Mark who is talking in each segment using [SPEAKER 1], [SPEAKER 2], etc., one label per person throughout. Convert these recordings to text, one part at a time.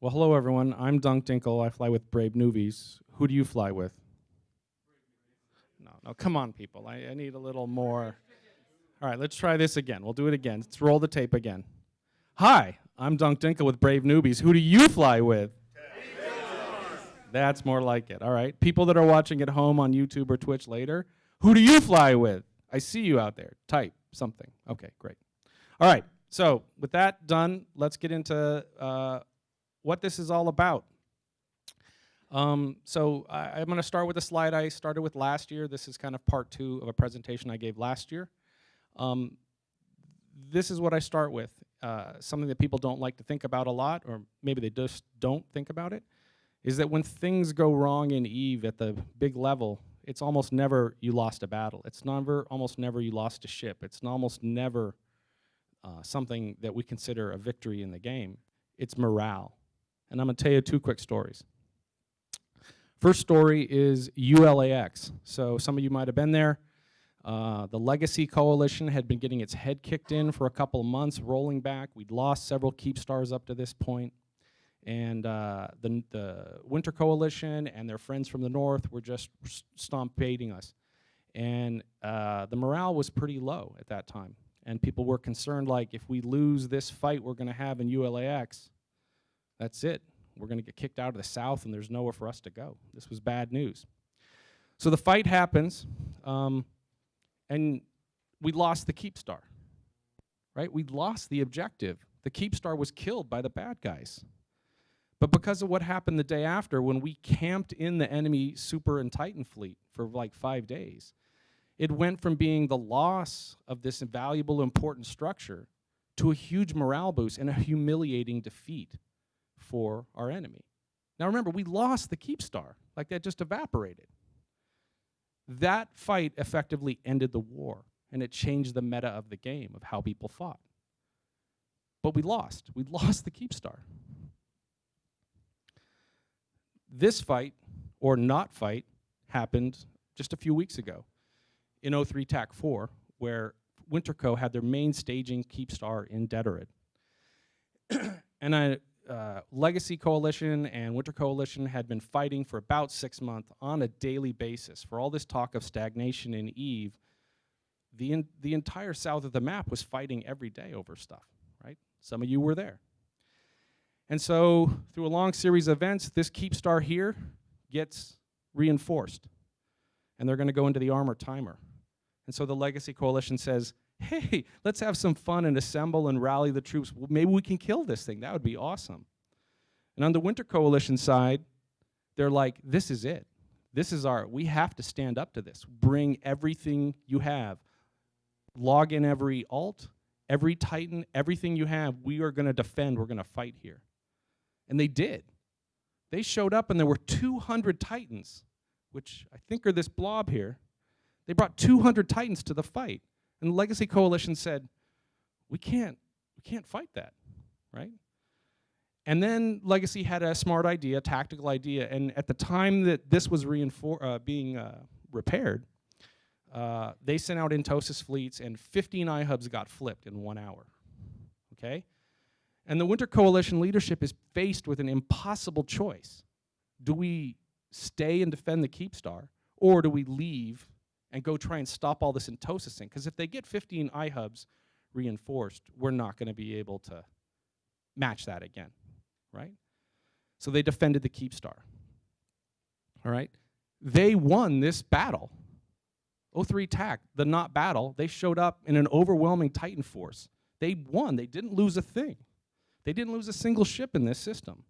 [SPEAKER 1] Well, hello everyone. I'm Dinkle. I fly with Brave Newbies. Who do you fly with? No, come on, people. I need a little more. All right, let's try this again. We'll do it again. Let's roll the tape again. Hi, I'm Dinkle with Brave Newbies. Who do you fly with? That's more like it. All right. People that are watching at home on YouTube or Twitch later, who do you fly with? I see you out there. Type something. Okay, great. All right. So with that done, let's get into what this is all about. I'm going to start with a slide I started with last year. This is kind of part 2 of a presentation I gave last year. This is what I start with, something that people don't like to think about a lot, or maybe they just don't think about it, is that when things go wrong in EVE at the big level, it's almost never you lost a battle. It's almost never you lost a ship. It's almost never something that we consider a victory in the game. It's morale. And I'm going to tell you 2 quick stories. First story is ULAX. So some of you might have been there. The Legacy Coalition had been getting its head kicked in for a couple of months, rolling back. We'd lost several keep stars up to this point. And the Winter Coalition and their friends from the north were just stomping us. And the morale was pretty low at that time. And people were concerned, like, if we lose this fight we're going to have in ULAX, that's it. We're going to get kicked out of the south and there's nowhere for us to go. This was bad news. So the fight happens, and we lost the keep star, right? We lost the objective. The keep star was killed by the bad guys. But because of what happened the day after, when we camped in the enemy Super and Titan fleet for like 5 days, it went from being the loss of this valuable, important structure to a huge morale boost and a humiliating defeat for our enemy. Now remember, we lost the keep star. Like, that just evaporated. That fight effectively ended the war, and it changed the meta of the game of how people fought. But we lost. We lost the keep star. This fight, or not fight, happened just a few weeks ago in 03 TAC 4, where Winterco had their main staging keep star in Deterid. And Legacy Coalition and Winter Coalition had been fighting for about 6 months on a daily basis. For all this talk of stagnation in EVE, the entire south of the map was fighting every day over stuff, right? Some of you were there. And so through a long series of events, this keep star here gets reinforced. And they're going to go into the armor timer. And so the Legacy Coalition says, hey, let's have some fun and assemble and rally the troops. Well, maybe we can kill this thing. That would be awesome. And on the Winter Coalition side, they're like, this is it. This is we have to stand up to this. Bring everything you have. Log in every alt, every Titan, everything you have. We are going to defend. We're going to fight here. And they did. They showed up, and there were 200 Titans, which I think are this blob here. They brought 200 Titans to the fight. And the Legacy Coalition said, we can't fight that, right? And then Legacy had a smart idea, tactical idea, and at the time that this was being repaired, they sent out Intosis fleets, and 15 iHubs got flipped in 1 hour, okay? And the Winter Coalition leadership is faced with an impossible choice. Do we stay and defend the keep star, or do we leave and go try and stop all this intosising? Because if they get 15 iHubs reinforced, we're not going to be able to match that again, right? So they defended the keep star, all right? They won this battle. 03 TAC, the not battle, they showed up in an overwhelming Titan force. They won. They didn't lose a thing. They didn't lose a single ship in this system.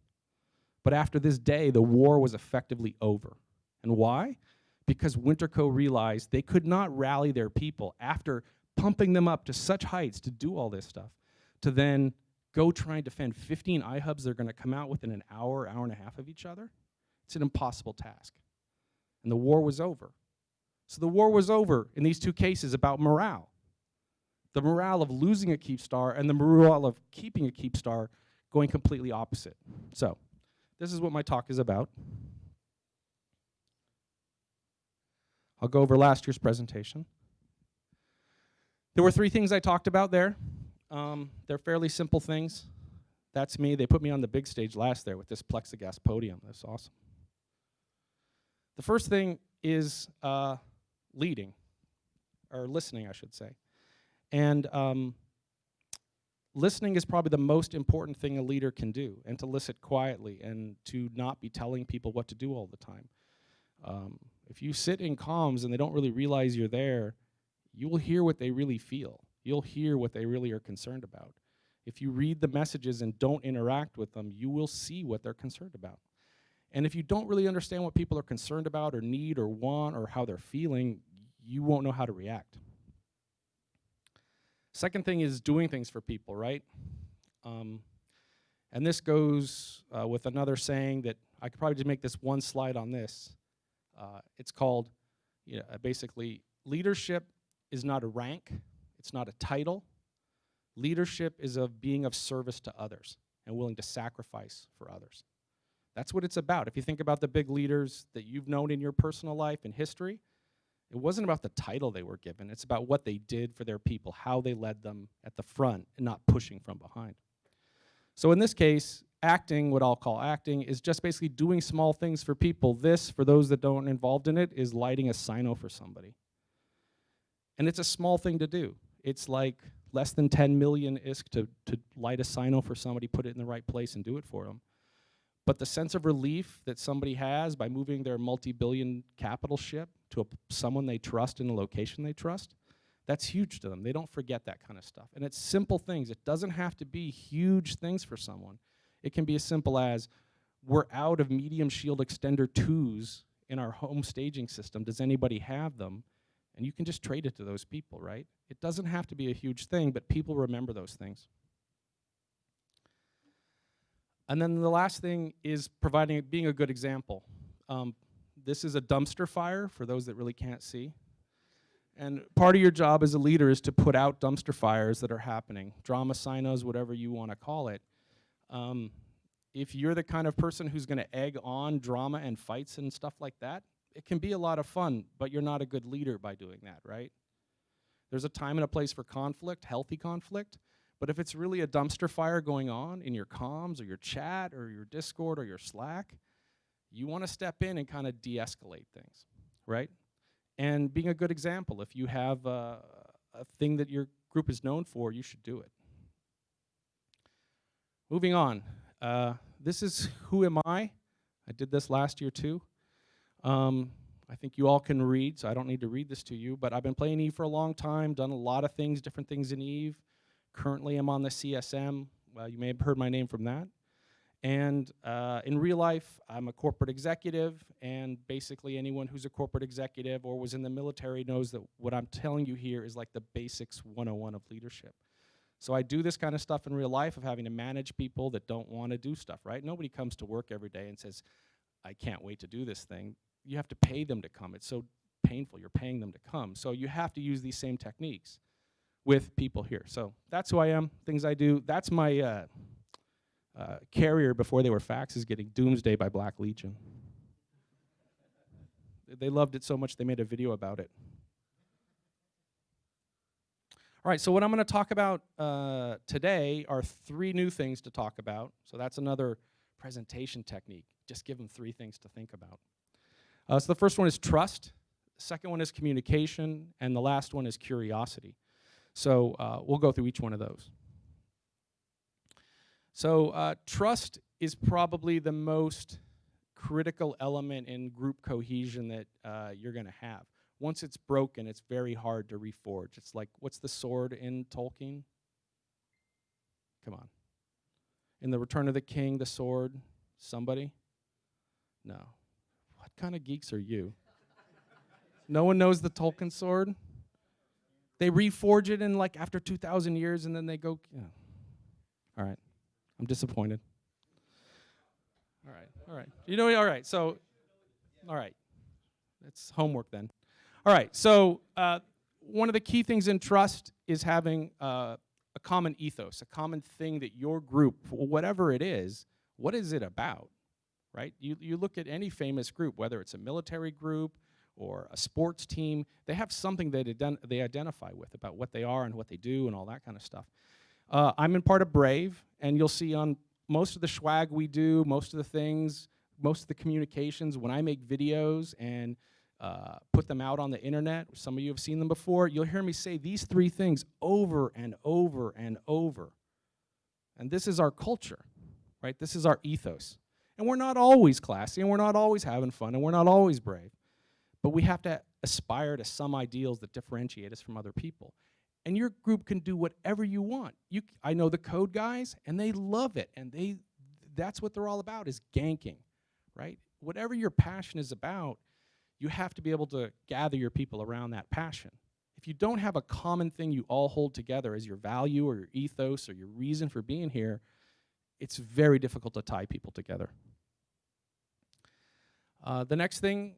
[SPEAKER 1] But after this day, the war was effectively over. And why? Because Winterco realized they could not rally their people after pumping them up to such heights to do all this stuff, to then go try and defend 15 iHubs that are going to come out within an hour, hour and a half of each other. It's an impossible task. And the war was over. So the war was over in these 2 cases about morale. The morale of losing a keep star and the morale of keeping a keep star going completely opposite. So this is what my talk is about. I'll go over last year's presentation. There were 3 things I talked about there. They're fairly simple things. That's me. They put me on the big stage last there with this plexiglass podium. That's awesome. The first thing is leading, or listening, I should say. And listening is probably the most important thing a leader can do, and to listen quietly and to not be telling people what to do all the time. If you sit in comms and they don't really realize you're there, you will hear what they really feel. You'll hear what they really are concerned about. If you read the messages and don't interact with them, you will see what they're concerned about. And if you don't really understand what people are concerned about or need or want or how they're feeling, you won't know how to react. Second thing is doing things for people, right? And this goes with another saying that I could probably just make this one slide on this. It's called, basically, leadership is not a rank. It's not a title. Leadership is of being of service to others and willing to sacrifice for others. That's what it's about. If you think about the big leaders that you've known in your personal life and history, it wasn't about the title they were given. It's about what they did for their people, how they led them at the front and not pushing from behind. So in this case, acting, what I'll call acting, is just basically doing small things for people. This, for those that don't involved in it, is lighting a sino for somebody. And it's a small thing to do. It's like less than 10 million ISK to light a sino for somebody, put it in the right place, and do it for them. But the sense of relief that somebody has by moving their multi-billion capital ship to someone they trust in a location they trust, that's huge to them. They don't forget that kind of stuff. And it's simple things. It doesn't have to be huge things for someone. It can be as simple as, we're out of medium shield extender 2s in our home staging system. Does anybody have them? And you can just trade it to those people, right? It doesn't have to be a huge thing, but people remember those things. And then the last thing is being a good example. This is a dumpster fire, for those that really can't see. And part of your job as a leader is to put out dumpster fires that are happening, drama sinos, whatever you want to call it. If you're the kind of person who's going to egg on drama and fights and stuff like that, it can be a lot of fun, but you're not a good leader by doing that, right? There's a time and a place for conflict, healthy conflict. But if it's really a dumpster fire going on in your comms or your chat or your Discord or your Slack, you want to step in and kind of de-escalate things, right? And being a good example, if you have a thing that your group is known for, you should do it. Moving on. This is Who Am I? I did this last year too. I think you all can read, so I don't need to read this to you, but I've been playing Eve for a long time, done a lot of things, different things in Eve. Currently, I'm on the CSM. Well, you may have heard my name from that. And in real life, I'm a corporate executive, and basically anyone who's a corporate executive or was in the military knows that what I'm telling you here is like the basics 101 of leadership. So I do this kind of stuff in real life of having to manage people that don't want to do stuff, right? Nobody comes to work every day and says, I can't wait to do this thing. You have to pay them to come. It's so painful. You're paying them to come. So you have to use these same techniques with people here. So that's who I am, things I do. That's my carrier before they were faxes, getting Doomsday by Black Legion. They loved it so much they made a video about it. All right, so what I'm going to talk about today are 3 new things to talk about. So that's another presentation technique. Just give them 3 things to think about. So the first one is trust. The second one is communication. And the last one is curiosity. So we'll go through each one of those. So trust is probably the most critical element in group cohesion that you're going to have. Once it's broken, it's very hard to reforge. It's like, what's the sword in Tolkien? Come on. In The Return of the King, the sword? Somebody? No. What kind of geeks are you? No one knows the Tolkien sword? They reforge it in like after 2,000 years and then they go, yeah. All right. I'm disappointed. All right. You know, all right. So, all right. That's homework then. All right. So, one of the key things in trust is having a common ethos, a common thing that your group, whatever it is, what is it about, right? You look at any famous group, whether it's a military group or a sports team, they have something that they identify with about what they are and what they do and all that kind of stuff. I'm in part of Brave, and you'll see on most of the swag we do, most of the things, most of the communications, when I make videos and put them out on the internet, some of you have seen them before, you'll hear me say these three things over and over and over. And this is our culture, right? This is our ethos. And we're not always classy, and we're not always having fun, and we're not always brave. But we have to aspire to some ideals that differentiate us from other people. And your group can do whatever you want. I know the code guys, and they love it, and that's what they're all about, is ganking, right? Whatever your passion is about, you have to be able to gather your people around that passion. If you don't have a common thing you all hold together as your value or your ethos or your reason for being here, it's very difficult to tie people together. The next thing,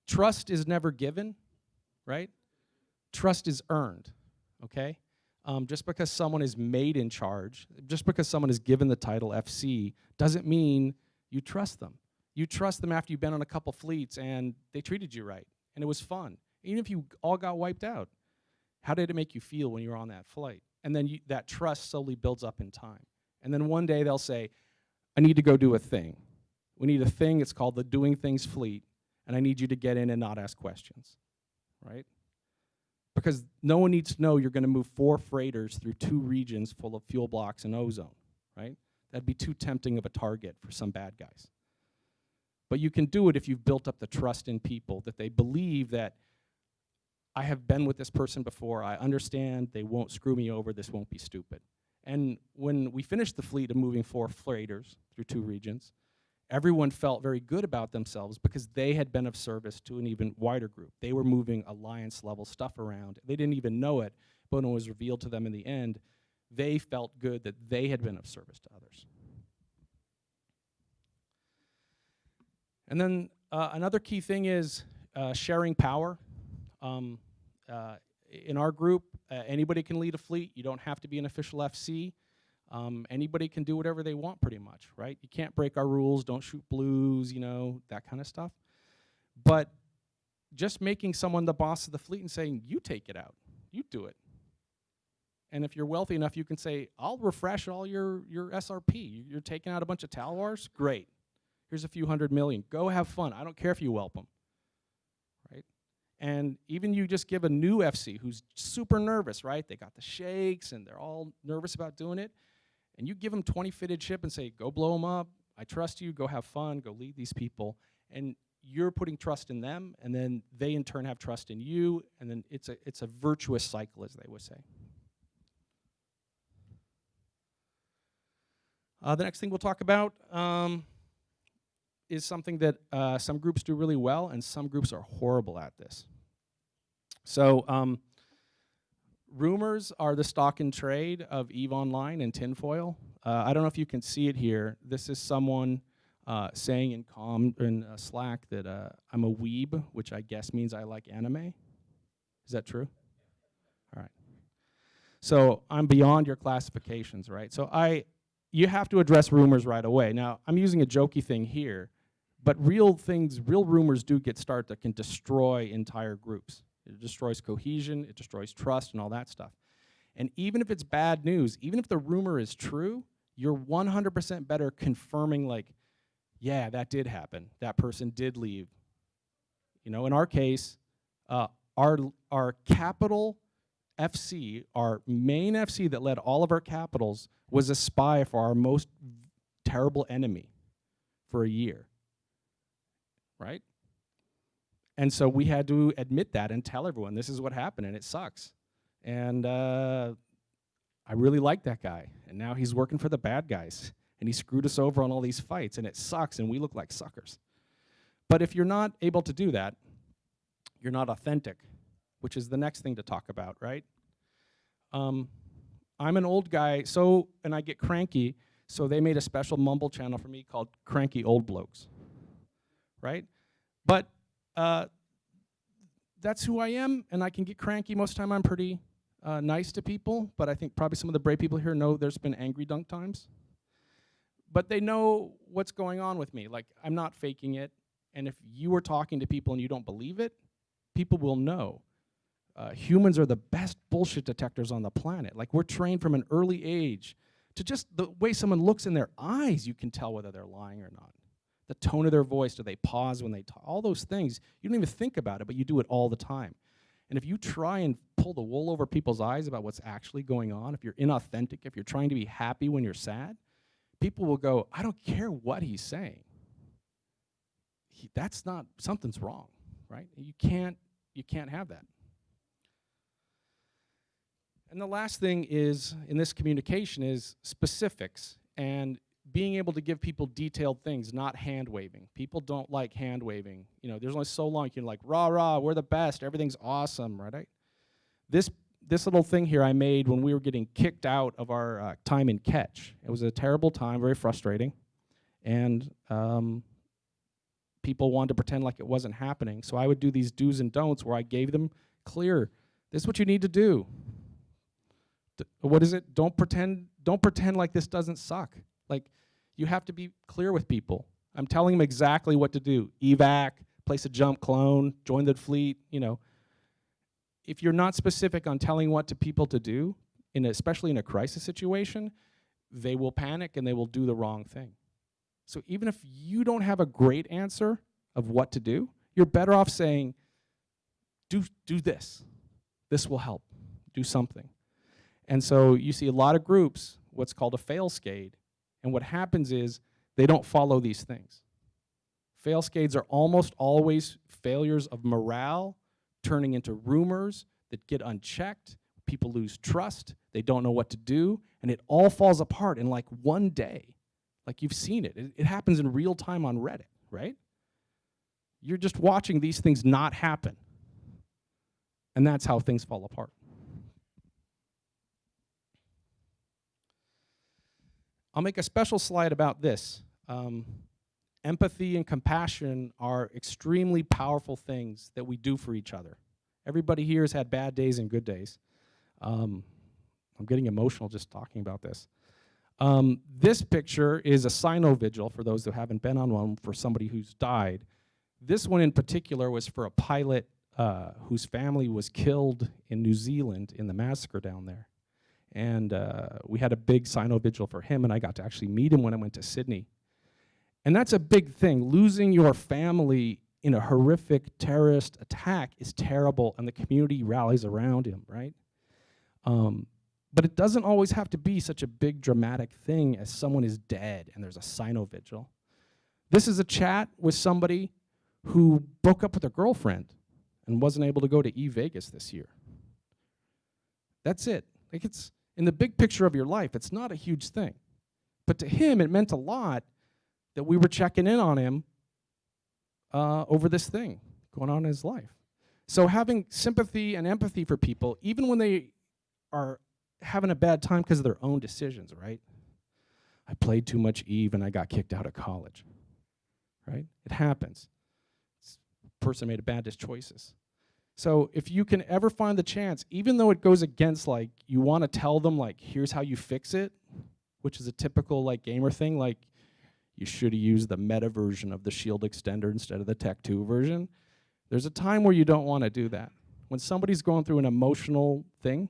[SPEAKER 1] trust is never given, right? Trust is earned, okay? Just because someone is made in charge, just because someone is given the title FC, doesn't mean you trust them. You trust them after you've been on a couple fleets and they treated you right, and it was fun. Even if you all got wiped out, how did it make you feel when you were on that flight? And then that trust slowly builds up in time. And then one day they'll say, I need to go do a thing. We need a thing, it's called the Doing Things Fleet, and I need you to get in and not ask questions, right? Because no one needs to know you're going to move 4 freighters through 2 regions full of fuel blocks and ozone, right? That'd be too tempting of a target for some bad guys. But you can do it if you've built up the trust in people, that they believe that I have been with this person before, I understand, they won't screw me over, this won't be stupid. And when we finished the fleet of moving 4 freighters through 2 regions, everyone felt very good about themselves because they had been of service to an even wider group. They were moving alliance-level stuff around. They didn't even know it, but when it was revealed to them in the end, they felt good that they had been of service to others. And then another key thing is sharing power. In our group, anybody can lead a fleet. You don't have to be an official FC. Anybody can do whatever they want pretty much, right? You can't break our rules, don't shoot blues, you know, that kind of stuff. But just making someone the boss of the fleet and saying, you take it out, you do it. And if you're wealthy enough, you can say, I'll refresh all your SRP. You're taking out a bunch of Talwars? Great. Here's a few $100 million. Go have fun. I don't care if you whelp them, right? And even you just give a new FC who's super nervous, right? They got the shakes and they're all nervous about doing it. And you give them 20 fitted ship and say, go blow them up. I trust you. Go have fun. Go lead these people. And you're putting trust in them, and then they in turn have trust in you, and then it's a virtuous cycle, as they would say. The next thing we'll talk about is something that some groups do really well, and some groups are horrible at this. So rumors are the stock and trade of EVE Online and tinfoil. I don't know if you can see it here. This is someone saying in Slack that I'm a weeb, which I guess means I like anime. Is that true? All right. So I'm beyond your classifications, right? So you have to address rumors right away. Now, I'm using a jokey thing here, but real rumors do get started that can destroy entire groups. It destroys cohesion, it destroys trust, and all that stuff. And even if it's bad news, even if the rumor is true, you're 100% better confirming, like, yeah, that did happen. That person did leave. You know, in our case, our capital FC, our main FC that led all of our capitals, was a spy for our most terrible enemy for a year, right? And so we had to admit that and tell everyone, this is what happened, and it sucks. And I really like that guy, and now he's working for the bad guys, and he screwed us over on all these fights, and it sucks, and we look like suckers. But if you're not able to do that, you're not authentic, which is the next thing to talk about, right? I'm an old guy, and I get cranky, so they made a special mumble channel for me called Cranky Old Blokes, right? But that's who I am, and I can get cranky. Most of the time I'm pretty nice to people, but I think probably some of the brave people here know there's been angry dunk times. But they know what's going on with me. Like, I'm not faking it, and if you are talking to people and you don't believe it, people will know. Humans are the best bullshit detectors on the planet. Like, we're trained from an early age to just the way someone looks in their eyes, you can tell whether they're lying or not. The tone of their voice, do they pause when they talk? All those things, you don't even think about it, but you do it all the time. And if you try and pull the wool over people's eyes about what's actually going on, if you're inauthentic, if you're trying to be happy when you're sad, people will go, I don't care what he's saying. That's not, something's wrong, right? You can't have that. And the last thing is, in this communication, is specifics and being able to give people detailed things, not hand waving. People don't like hand waving. You know, there's only so long you can like, rah, rah, we're the best, everything's awesome, right? This little thing here I made when we were getting kicked out of our time in catch. It was a terrible time, very frustrating. And people wanted to pretend like it wasn't happening. So I would do these do's and don'ts where I gave them clear, this is what you need to do. What is it? Don't pretend like this doesn't suck. Like, you have to be clear with people. I'm telling them exactly what to do. Evac, place a jump clone, join the fleet, you know. If you're not specific on telling what to people to do, especially in a crisis situation, they will panic and they will do the wrong thing. So even if you don't have a great answer of what to do, you're better off saying, do this. This will help. Do something. And so you see a lot of groups, what's called a fail-scade. And what happens is they don't follow these things. Fail-scades are almost always failures of morale, turning into rumors that get unchecked. People lose trust. They don't know what to do. And it all falls apart in like one day. Like, you've seen it. It happens in real time on Reddit, right? You're just watching these things not happen. And that's how things fall apart. I'll make a special slide about this. Empathy and compassion are extremely powerful things that we do for each other. Everybody here has had bad days and good days. I'm getting emotional just talking about this. This picture is a cyno-vigil, for those who haven't been on one, for somebody who's died. This one in particular was for a pilot whose family was killed in New Zealand in the massacre down there. And we had a big cyno-vigil for him, and I got to actually meet him when I went to Sydney. And that's a big thing. Losing your family in a horrific terrorist attack is terrible, and the community rallies around him, right? But it doesn't always have to be such a big dramatic thing as someone is dead and there's a cyno-vigil. This is a chat with somebody who broke up with their girlfriend and wasn't able to go to E-Vegas this year. That's it. Like, it's in the big picture of your life, it's not a huge thing. But to him, it meant a lot that we were checking in on him over this thing going on in his life. So having sympathy and empathy for people, even when they are having a bad time because of their own decisions, right? I played too much Eve and I got kicked out of college, right? It happens. This person made bad choices. So if you can ever find the chance, even though it goes against, like, you want to tell them, like, here's how you fix it, which is a typical, like, gamer thing, like, you should have used the meta version of the shield extender instead of the Tech 2 version. There's a time where you don't want to do that. When somebody's going through an emotional thing,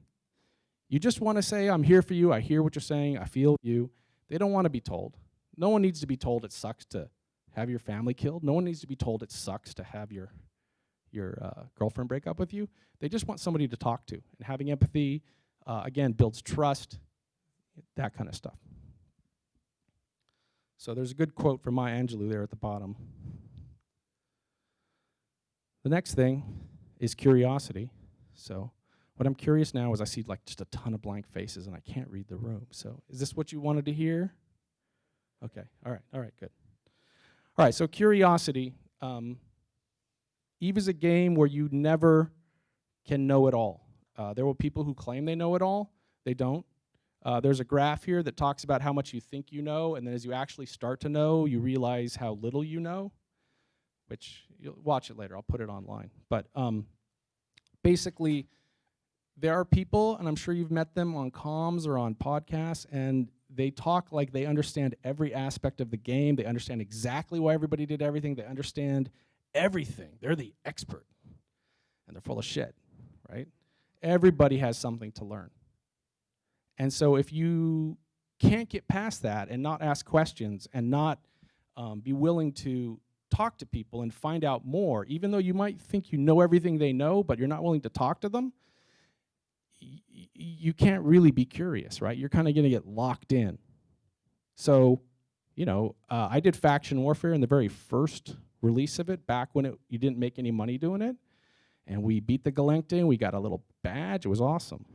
[SPEAKER 1] you just want to say, I'm here for you, I hear what you're saying, I feel you. They don't want to be told. No one needs to be told it sucks to have your family killed. No one needs to be told it sucks to have your girlfriend break up with you. They just want somebody to talk to. And having empathy, again, builds trust, that kind of stuff. So there's a good quote from Maya Angelou there at the bottom. The next thing is curiosity. So what I'm curious now is I see like just a ton of blank faces and I can't read the room. So is this what you wanted to hear? Okay, all right, good. All right, so curiosity. Eve is a game where you never can know it all. There will be people who claim they know it all. They don't. There's a graph here that talks about how much you think you know, and then as you actually start to know, you realize how little you know, which you'll watch it later. I'll put it online. But basically, there are people, and I'm sure you've met them on comms or on podcasts, and they talk like they understand every aspect of the game. They understand exactly why everybody did everything. They understand everything. They're the expert, and they're full of shit, right? Everybody has something to learn. And so if you can't get past that and not ask questions and not be willing to talk to people and find out more, even though you might think you know everything they know, but you're not willing to talk to them, you can't really be curious, right? You're kind of going to get locked in. So, you know, I did faction warfare in the very first release of it, back when you didn't make any money doing it. And we beat the Galactic, we got a little badge, it was awesome.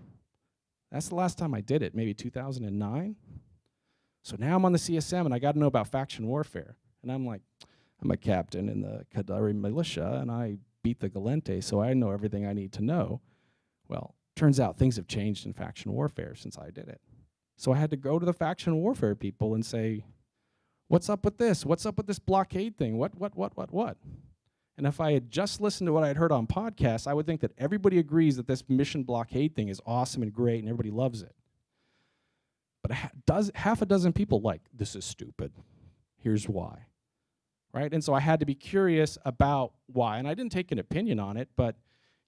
[SPEAKER 1] That's the last time I did it, maybe 2009. So now I'm on the CSM and I got to know about faction warfare. And I'm like, I'm a captain in the Kadari militia and I beat the Galente, so I know everything I need to know. Well, turns out things have changed in faction warfare since I did it. So I had to go to the faction warfare people and say, what's up with this? What's up with this blockade thing? What? And if I had just listened to what I had heard on podcasts, I would think that everybody agrees that this mission blockade thing is awesome and great and everybody loves it. But half a dozen people like, this is stupid. Here's why. Right? And so I had to be curious about why. And I didn't take an opinion on it, but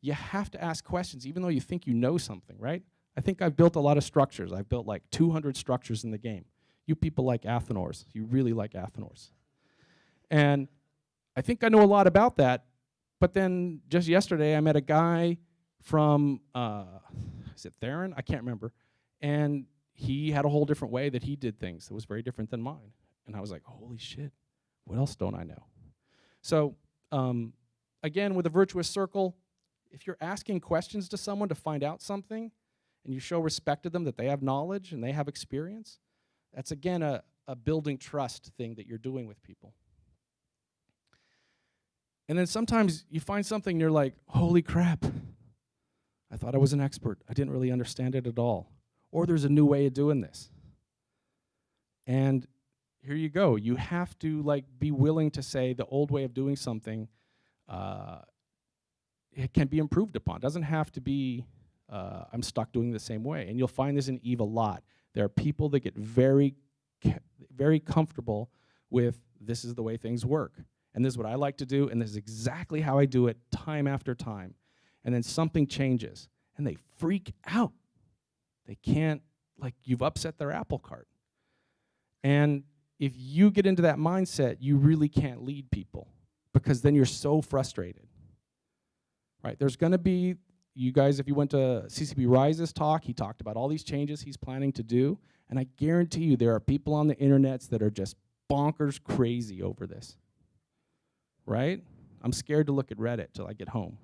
[SPEAKER 1] you have to ask questions even though you think you know something, right? I think I've built a lot of structures. I've built like 200 structures in the game. You people like Athenors. You really like Athenors. And I think I know a lot about that, but then just yesterday I met a guy from, is it Theron? I can't remember. And he had a whole different way that he did things that was very different than mine. And I was like, holy shit, what else don't I know? So again, with a virtuous circle, if you're asking questions to someone to find out something, and you show respect to them that they have knowledge and they have experience, that's again a building trust thing that you're doing with people. And then sometimes you find something and you're like, holy crap, I thought I was an expert. I didn't really understand it at all. Or there's a new way of doing this. And here you go. You have to like be willing to say the old way of doing something, it can be improved upon. It doesn't have to be, I'm stuck doing the same way. And you'll find this in EVE a lot. There are people that get very comfortable with this is the way things work. And this is what I like to do, and this is exactly how I do it time after time. And then something changes, and they freak out. They can't, like, you've upset their apple cart. And if you get into that mindset, you really can't lead people because then you're so frustrated. Right? There's going to be, you guys, if you went to CCP Rise's talk, he talked about all these changes he's planning to do, and I guarantee you there are people on the internets that are just bonkers crazy over this. Right? I'm scared to look at Reddit till I get home.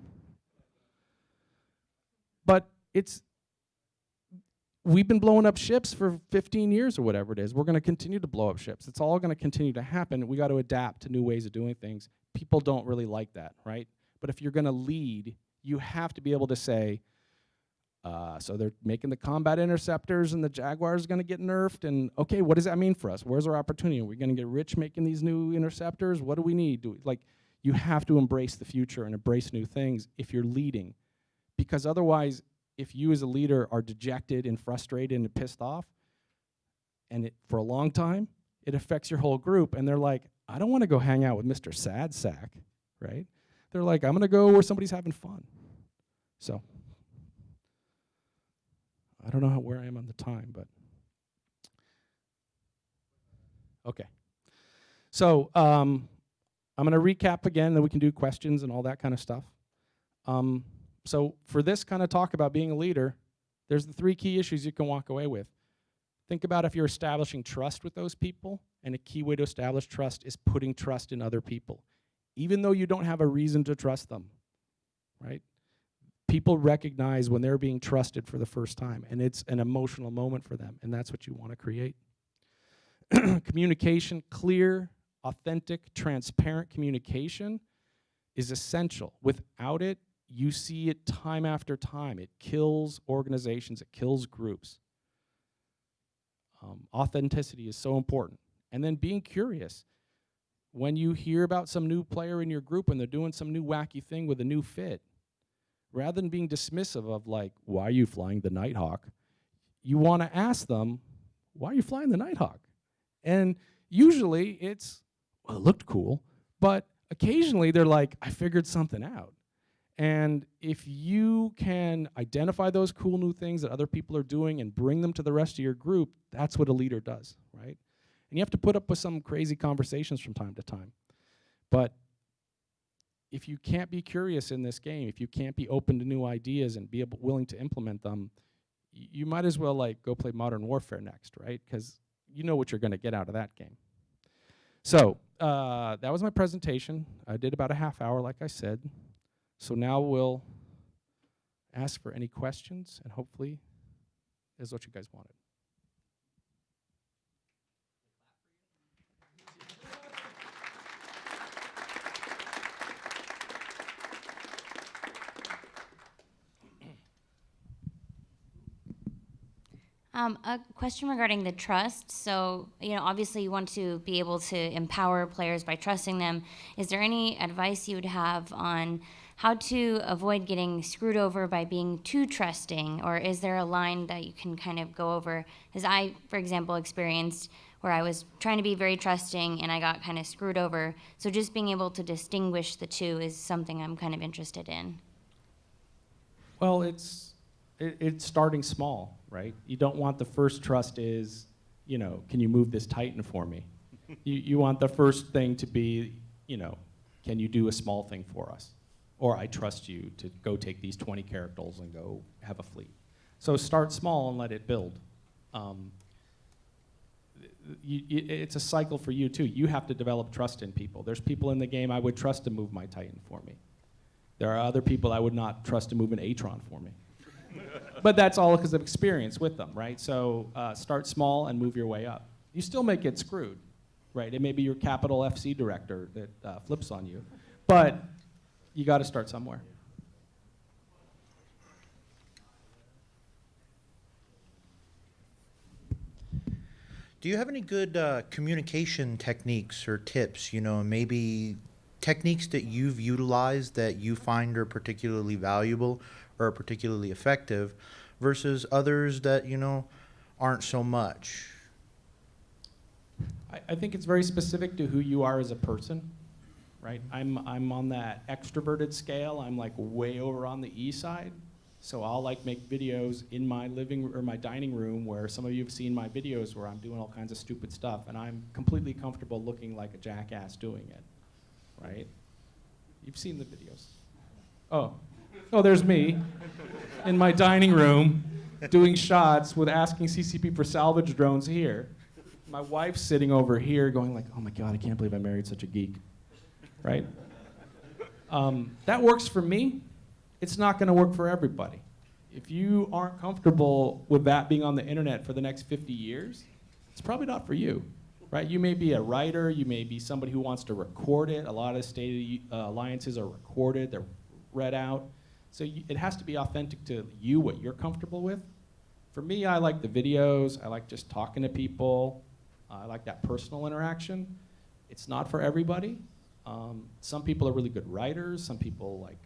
[SPEAKER 1] But we've been blowing up ships for 15 years or whatever it is. We're going to continue to blow up ships. It's all going to continue to happen. We got to adapt to new ways of doing things. People don't really like that, right? But if you're going to lead, you have to be able to say, so they're making the combat interceptors and the Jaguars going to get nerfed, and okay, what does that mean for us? Where's our opportunity? Are we going to get rich making these new interceptors? What do we need? You have to embrace the future and embrace new things if you're leading. Because otherwise, if you as a leader are dejected and frustrated and pissed off, and for a long time, it affects your whole group, and they're like, I don't want to go hang out with Mr. Sad Sack, right? They're like, I'm going to go where somebody's having fun. So I don't know where I am on the time, but okay. So I'm going to recap again, then we can do questions and all that kind of stuff. So for this kind of talk about being a leader, there's the 3 key issues you can walk away with. Think about if you're establishing trust with those people, and a key way to establish trust is putting trust in other people, even though you don't have a reason to trust them, right? People recognize when they're being trusted for the first time, and it's an emotional moment for them, and that's what you want to create. Communication, clear, authentic, transparent communication is essential. Without it, you see it time after time. It kills organizations, it kills groups. Authenticity is so important. And then being curious. When you hear about some new player in your group and they're doing some new wacky thing with a new fit, rather than being dismissive of like, why are you flying the Nighthawk? You want to ask them, why are you flying the Nighthawk? And usually it's, well, it looked cool, but occasionally they're like, I figured something out. And if you can identify those cool new things that other people are doing and bring them to the rest of your group, that's what a leader does, right? And you have to put up with some crazy conversations from time to time. But if you can't be curious in this game, if you can't be open to new ideas and be willing to implement them, you might as well like go play Modern Warfare next, right? Because you know what you're going to get out of that game. So that was my presentation. I did about a half hour, like I said. So now we'll ask for any questions, and hopefully is what you guys wanted.
[SPEAKER 2] A question regarding the trust. So, obviously you want to be able to empower players by trusting them. Is there any advice you would have on how to avoid getting screwed over by being too trusting? Or is there a line that you can kind of go over? As I, for example, experienced where I was trying to be very trusting and I got kind of screwed over. So just being able to distinguish the two is something I'm kind of interested in.
[SPEAKER 1] Well, it's starting small, right? You don't want the first trust is, can you move this Titan for me? You want the first thing to be, can you do a small thing for us? Or I trust you to go take these 20 characters and go have a fleet. So start small and let it build. It's a cycle for you too. You have to develop trust in people. There's people in the game I would trust to move my Titan for me. There are other people I would not trust to move an Atron for me. But that's all because of experience with them, right? So start small and move your way up. You still may get screwed, right? It may be your capital FC director that flips on you. But you got to start somewhere.
[SPEAKER 3] Do you have any good communication techniques or tips, maybe techniques that you've utilized that you find are particularly valuable or particularly effective versus others that, aren't so much?
[SPEAKER 1] I think it's very specific to who you are as a person, right? I'm on that extroverted scale. I'm like way over on the E side. So I'll like make videos in my my dining room where some of you have seen my videos where I'm doing all kinds of stupid stuff and I'm completely comfortable looking like a jackass doing it, right? You've seen the videos. Oh, there's me in my dining room doing shots with asking CCP for salvage drones here. My wife's sitting over here going like, oh my God, I can't believe I married such a geek, right? That works for me. It's not going to work for everybody. If you aren't comfortable with that being on the internet for the next 50 years, it's probably not for you, right? You may be a writer. You may be somebody who wants to record it. A lot of state alliances are recorded. They're read out. So it has to be authentic to you, what you're comfortable with. For me, I like the videos. I like just talking to people. I like that personal interaction. It's not for everybody. Some people are really good writers. Some people like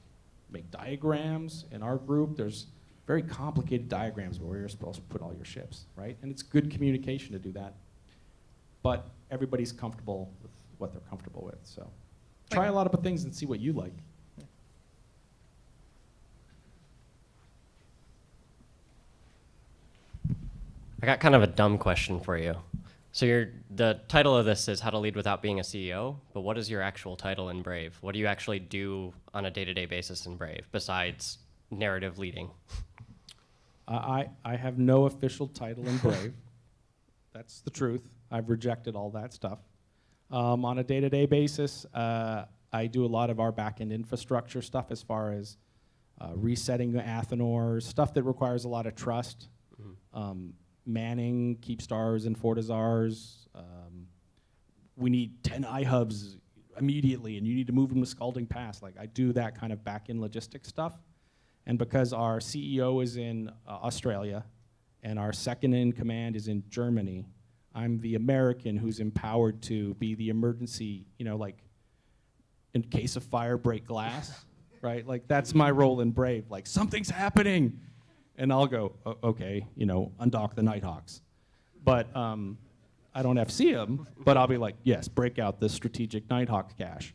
[SPEAKER 1] make diagrams. In our group, there's very complicated diagrams where you're supposed to put all your ships, right? And it's good communication to do that. But everybody's comfortable with what they're comfortable with. So try a lot of things and see what you like.
[SPEAKER 4] I got kind of a dumb question for you. So the title of this is How to Lead Without Being a CEO, but what is your actual title in Brave? What do you actually do on a day-to-day basis in Brave besides narrative leading?
[SPEAKER 1] I have no official title in Brave. That's the truth. I've rejected all that stuff. On a day-to-day basis, I do a lot of our back-end infrastructure stuff as far as resetting Athenors, stuff that requires a lot of trust. Mm-hmm. Manning, keep stars and Fortizars. We need 10 iHubs immediately, and you need to move them to Scalding Pass. Like, I do that kind of back-end logistics stuff. And because our CEO is in Australia and our second in command is in Germany, I'm the American who's empowered to be the emergency, like, in case of fire, break glass, right? Like, that's my role in Brave. Like, something's happening. And I'll go, okay, undock the Nighthawks. But I don't FC them, but I'll be like, yes, break out the strategic Nighthawk cache.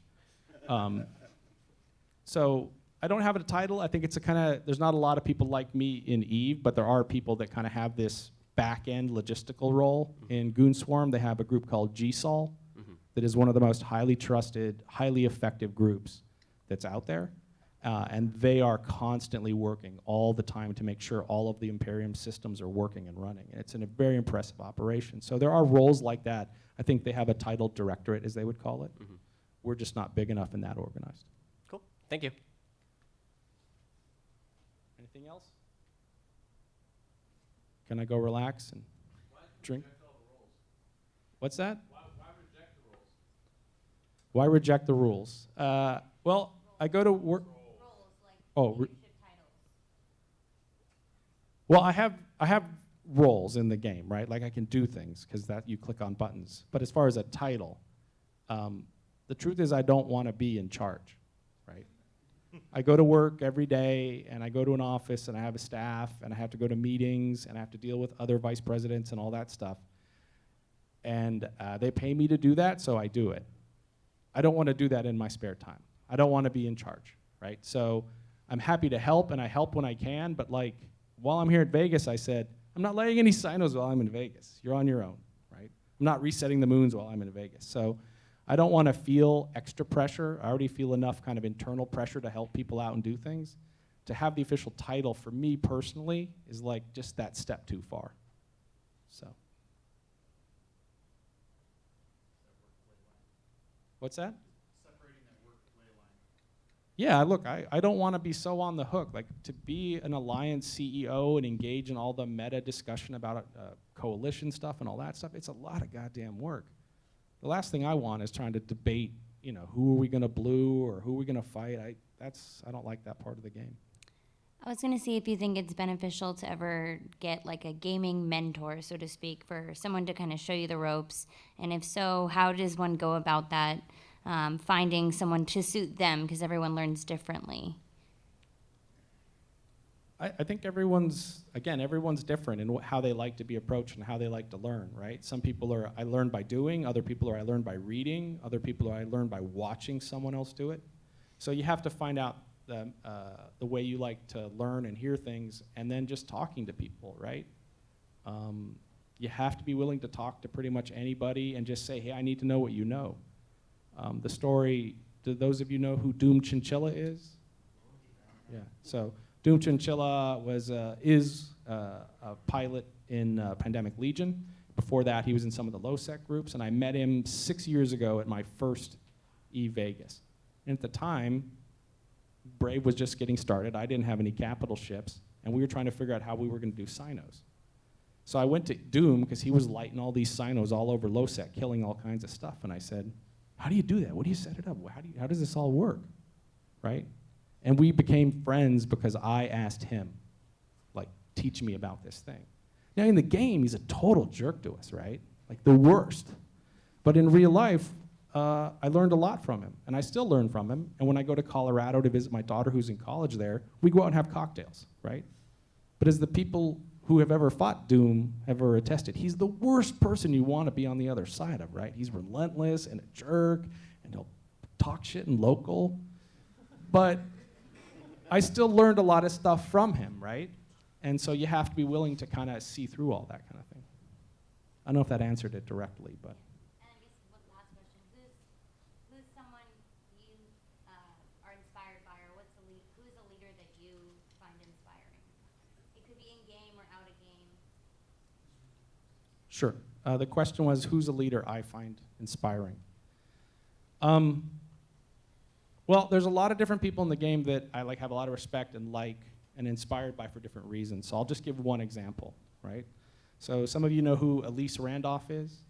[SPEAKER 1] So I don't have a title. I think it's a kind of, there's not a lot of people like me in Eve, but there are people that kind of have this back-end logistical role. In Goon Swarm, they have a group called GSOL that is one of the most highly trusted, highly effective groups that's out there. And they are constantly working all the time to make sure all of the Imperium systems are working and running. And it's a very impressive operation. So there are roles like that. I think they have a titled directorate, as they would call it. We're just not big enough and that organized.
[SPEAKER 4] Cool. Thank you.
[SPEAKER 1] Anything else? Can I go relax and drink? What's that? Why reject the rules? Well, I go to work. Well, I have roles in the game, right? Like I can do things because that you click on buttons. But as far as a title, the truth is I don't want to be in charge, right? I go to work every day and I go to an office and I have a staff and I have to go to meetings and I have to deal with other vice presidents and all that stuff. And they pay me to do that, so I do it. I don't want to do that in my spare time. I don't want to be in charge, right? So I'm happy to help and I help when I can, but like while I'm here at Vegas, I said, I'm not laying any sinos while I'm in Vegas. You're on your own, right? I'm not resetting the moons while I'm in Vegas. So I don't want to feel extra pressure. I already feel enough kind of internal pressure to help people out and do things. To have the official title for me personally is like just that step too far. So. What's that? Separating that work play line. Yeah, look, I don't want to be so on the hook. Like to be an alliance CEO and engage in all the meta discussion about coalition stuff and all that stuff, it's a lot of goddamn work. The last thing I want is trying to debate, you know, who are we going to blue or who are we going to fight. I don't like that part of the game.
[SPEAKER 2] I was going to see if you think it's beneficial to ever get like a gaming mentor, so to speak, for someone to kind of show you the ropes. And if so, how does one go about that, finding someone to suit them, because everyone learns differently?
[SPEAKER 1] I think everyone's different in how they like to be approached and how they like to learn, right? Some people are, I learn by doing, other people are, I learn by reading, other people are, I learn by watching someone else do it. So you have to find out the way you like to learn and hear things, and then just talking to people, right? You have to be willing to talk to pretty much anybody and just say, hey, I need to know what you know. The story, do those of you know who Doom Chinchilla is? Yeah, so Doom Chinchilla is a pilot in Pandemic Legion. Before that, he was in some of the low-sec groups, and I met him 6 years ago at my first E-Vegas. And at the time, Brave was just getting started. I didn't have any capital ships, and we were trying to figure out how we were going to do sinos. So I went to Doom, because he was lighting all these sinos all over low-sec, killing all kinds of stuff, and I said, how do you do that? What do you set it up? How does this all work, right? And we became friends because I asked him, like, teach me about this thing. Now, in the game, he's a total jerk to us, right? Like, the worst. But in real life, I learned a lot from him, and I still learn from him. And when I go to Colorado to visit my daughter who's in college there, we go out and have cocktails, right? But as the people who have ever fought Doom have ever attested, he's the worst person you want to be on the other side of, right? He's relentless and a jerk, and he'll talk shit in local. But I still learned a lot of stuff from him, right? And so you have to be willing to kind of see through all that kind of thing. I don't know if that answered it directly, but.
[SPEAKER 2] And I guess one last question: who's someone you are inspired by, or who's a leader that you find inspiring? It could be in game or out of game.
[SPEAKER 1] Sure. The question was, who's a leader I find inspiring? Well, there's a lot of different people in the game that I have a lot of respect and inspired by for different reasons. So I'll just give one example, right? So some of you know who Elise Randolph is.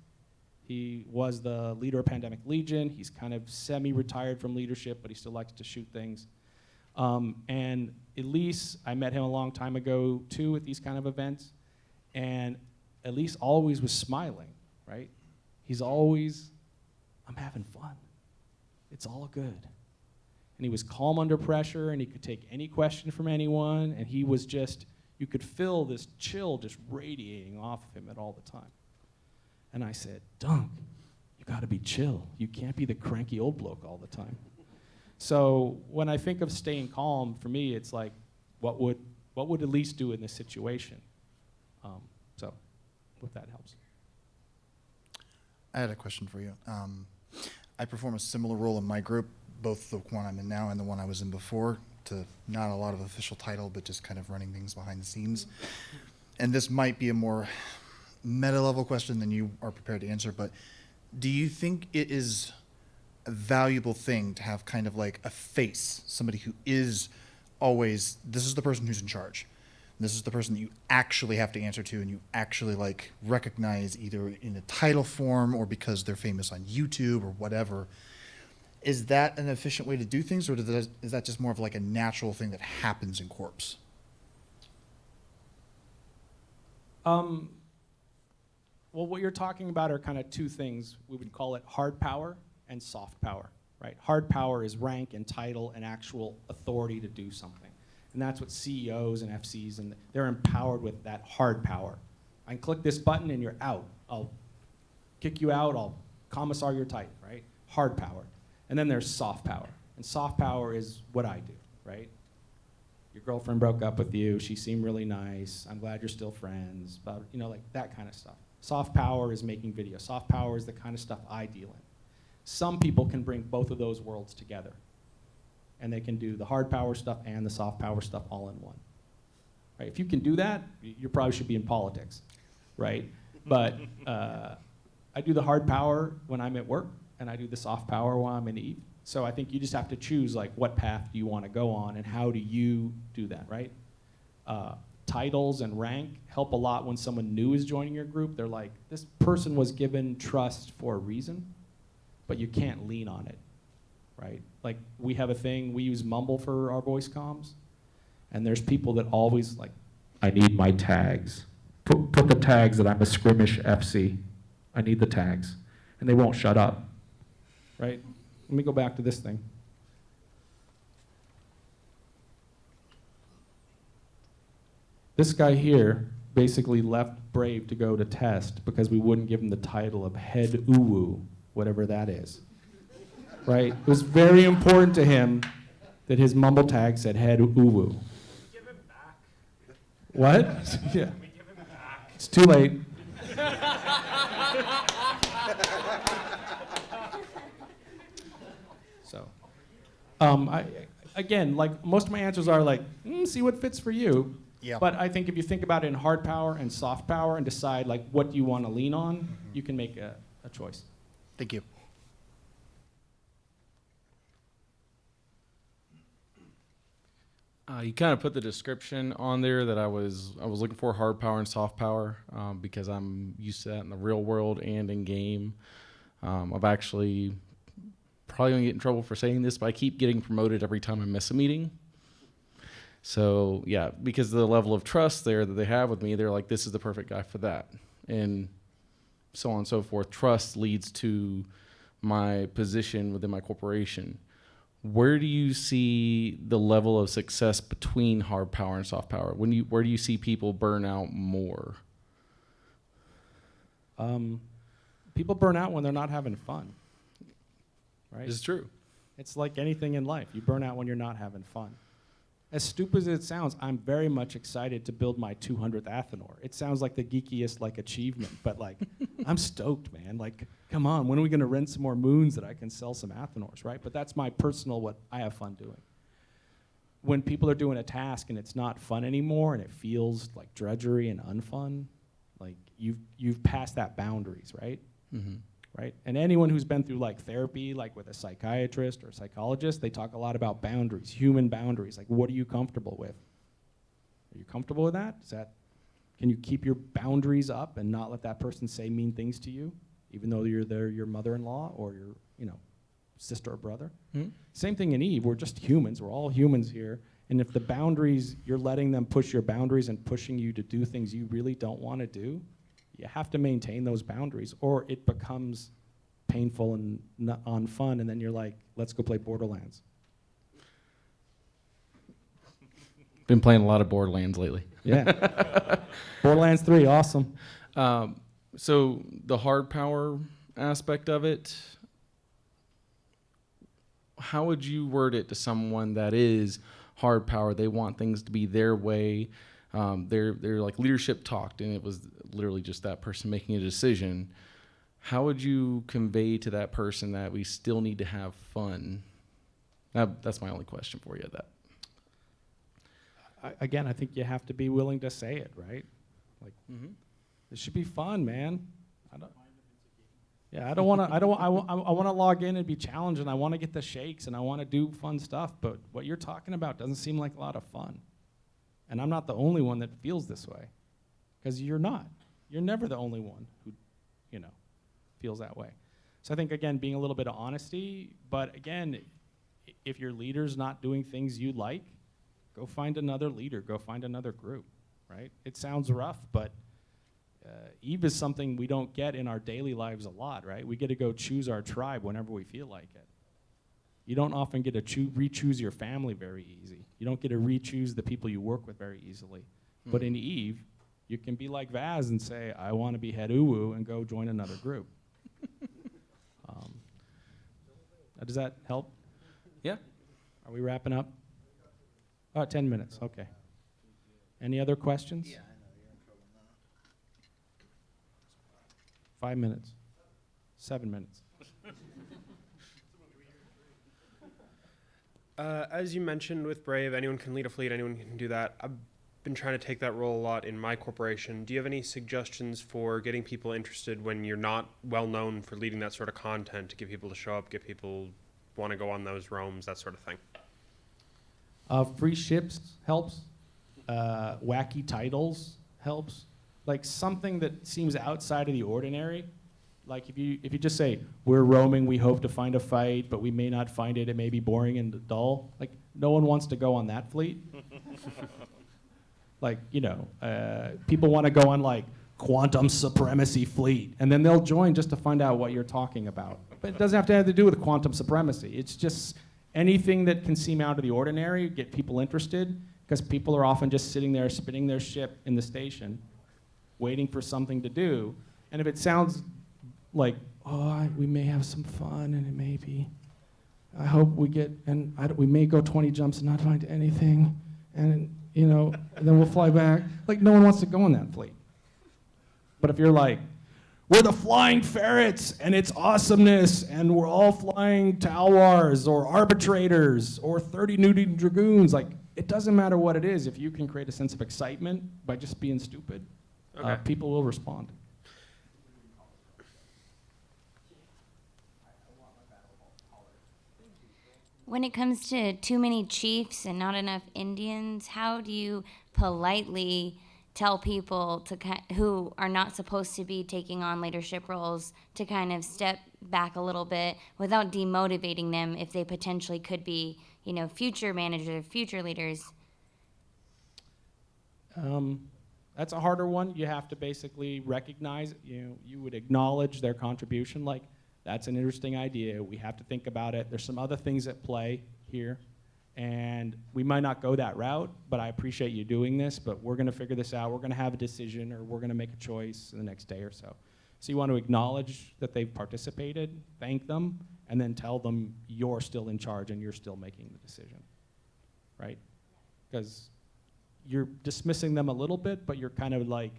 [SPEAKER 1] He was the leader of Pandemic Legion. He's kind of semi-retired from leadership, but he still likes to shoot things. And Elise, I met him a long time ago, too, at these kind of events. And Elise always was smiling, right? He's always, I'm having fun. It's all good. And he was calm under pressure, and he could take any question from anyone, and he was just, you could feel this chill just radiating off of him at all the time. And I said, Dunk, you gotta be chill. You can't be the cranky old bloke all the time. So when I think of staying calm, for me, it's like, what would Elise do in this situation? So, if that helps.
[SPEAKER 5] I had a question for you. I perform a similar role in my group, both the one I'm in now and the one I was in before, to not a lot of official title, but just kind of running things behind the scenes. And this might be a more meta-level question than you are prepared to answer, but do you think it is a valuable thing to have kind of like a face, somebody who is always, this is the person who's in charge. This is the person that you actually have to answer to and you actually like recognize either in a title form or because they're famous on YouTube or whatever. Is that an efficient way to do things, or is that just more of like a natural thing that happens in corps?
[SPEAKER 1] Well, what you're talking about are kind of two things. We would call it hard power and soft power, right? Hard power is rank and title and actual authority to do something. And that's what CEOs and FCs, and they're empowered with that hard power. I can click this button and you're out. I'll kick you out, I'll commissar your title, right? Hard power. And then there's soft power. And soft power is what I do, right? Your girlfriend broke up with you, she seemed really nice, I'm glad you're still friends, but like that kind of stuff. Soft power is making videos. Soft power is the kind of stuff I deal in. Some people can bring both of those worlds together. And they can do the hard power stuff and the soft power stuff all in one. Right? If you can do that, you probably should be in politics, right? But I do the hard power when I'm at work, and I do the soft power while I'm in Eve. So I think you just have to choose like what path do you want to go on and how do you do that, right? Titles and rank help a lot when someone new is joining your group. They're like, this person was given trust for a reason, but you can't lean on it, right? Like we have a thing, we use Mumble for our voice comms, and there's people that always like, I need my tags. Put the tags that I'm a skirmish FC. I need the tags. And they won't shut up, right? Let me go back to this thing. This guy here basically left Brave to go to test because we wouldn't give him the title of head uwu, whatever that is. Right? It was very important to him that his mumble tag said head uwu.
[SPEAKER 6] Give him back.
[SPEAKER 1] What? Yeah.
[SPEAKER 6] We give him back.
[SPEAKER 1] It's too late. So, again, like most of my answers are like, see what fits for you.
[SPEAKER 5] Yeah.
[SPEAKER 1] But I think if you think about it in hard power and soft power and decide like what do you want to lean on, you can make a choice.
[SPEAKER 5] Thank you.
[SPEAKER 7] You kind of put the description on there that I was looking for, hard power and soft power, because I'm used to that in the real world and in game. I've actually probably gonna get in trouble for saying this, but I keep getting promoted every time I miss a meeting. So yeah, because of the level of trust there that they have with me, they're like, this is the perfect guy for that, and so on and so forth. Trust leads to my position within my corporation. Where do you see the level of success between hard power and soft power? Where do you see people burn out more?
[SPEAKER 1] People burn out when they're not having fun. Right?
[SPEAKER 7] It's true.
[SPEAKER 1] It's like anything in life. You burn out when you're not having fun. As stupid as it sounds, I'm very much excited to build my 200th Athenor. It sounds like the geekiest like achievement, but like I'm stoked, man. Like, come on, when are we gonna rent some more moons that I can sell some Athenors, right? But that's my personal what I have fun doing. When people are doing a task and it's not fun anymore and it feels like drudgery and unfun, like you've passed that boundaries, right?
[SPEAKER 7] Mm-hmm.
[SPEAKER 1] Right? And anyone who's been through like therapy, like with a psychiatrist or a psychologist, they talk a lot about boundaries, human boundaries. Like, what are you comfortable with? Are you comfortable with that? Can you keep your boundaries up and not let that person say mean things to you, even though they're your mother-in-law or your, sister or brother?
[SPEAKER 7] Mm-hmm.
[SPEAKER 1] Same thing in Eve. We're just humans. We're all humans here. And if the boundaries, you're letting them push your boundaries and pushing you to do things you really don't want to do, you have to maintain those boundaries, or it becomes painful and not unfun, and then you're like, let's go play Borderlands.
[SPEAKER 7] Been playing a lot of Borderlands lately.
[SPEAKER 1] Yeah. Borderlands 3, awesome.
[SPEAKER 7] So the hard power aspect of it, how would you word it to someone that is hard power? They want things to be their way. They're like leadership talked, and it was literally just that person making a decision. How would you convey to that person that we still need to have fun? That's my only question for you. That.
[SPEAKER 1] Again, I think you have to be willing to say it, right? Like, it should be fun, man. I don't want to. I want to log in and be challenged, and I want to get the shakes, and I want to do fun stuff. But what you're talking about doesn't seem like a lot of fun, and I'm not the only one that feels this way, because you're not. You're never the only one who, feels that way. So I think again, being a little bit of honesty, but again, if your leader's not doing things you like, go find another leader. Go find another group. Right? It sounds rough, but Eve is something we don't get in our daily lives a lot, right? We get to go choose our tribe whenever we feel like it. You don't often get to re-choose your family very easy. You don't get to re-choose the people you work with very easily. But in Eve, you can be like Vaz and say, I want to be head uwu, and go join another group. Does that help?
[SPEAKER 7] Yeah.
[SPEAKER 1] Are we wrapping up? 10 minutes, okay. Any other questions? Yeah, I know, you're in trouble now. 5 minutes. 7 minutes.
[SPEAKER 6] As you mentioned with Brave, anyone can lead a fleet, anyone can do that. I've been trying to take that role a lot in my corporation. Do you have any suggestions for getting people interested when you're not well known for leading that sort of content, to get people to show up, get people want to go on those roams, that sort of thing?
[SPEAKER 1] Free ships helps. Wacky titles helps. Like something that seems outside of the ordinary. Like if you just say, we're roaming, we hope to find a fight, but we may not find it, it may be boring and dull. Like no one wants to go on that fleet. Like, people want to go on like quantum supremacy fleet, and then they'll join just to find out what you're talking about. But it doesn't have to do with quantum supremacy. It's just anything that can seem out of the ordinary, get people interested, because people are often just sitting there spinning their ship in the station, waiting for something to do. And if it sounds like, we may have some fun, and it may be, I hope we get, and we may go 20 jumps and not find anything, and and then we'll fly back. Like no one wants to go on that fleet. But if you're like, we're the Flying Ferrets, and it's awesomeness, and we're all flying Talwars or Arbitrators or 30 Nudie Dragoons, like it doesn't matter what it is. If you can create a sense of excitement by just being stupid, people will respond.
[SPEAKER 2] When it comes to too many chiefs and not enough Indians, how do you politely tell people who are not supposed to be taking on leadership roles to kind of step back a little bit without demotivating them if they potentially could be, future managers, future leaders?
[SPEAKER 1] That's a harder one. You have to basically recognize, you would acknowledge their contribution, like, that's an interesting idea. We have to think about it. There's some other things at play here, and we might not go that route, but I appreciate you doing this, but we're gonna figure this out. We're gonna have a decision, or we're gonna make a choice in the next day or so. So you want to acknowledge that they've participated, thank them, and then tell them you're still in charge and you're still making the decision, right? Because you're dismissing them a little bit, but you're kind of like,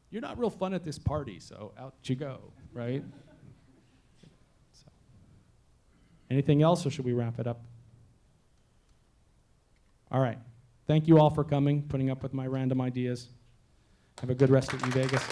[SPEAKER 1] you're not real fun at this party, so out you go, right? So. Anything else, or should we wrap it up? All right. Thank you all for coming, putting up with my random ideas. Have a good rest of Vegas.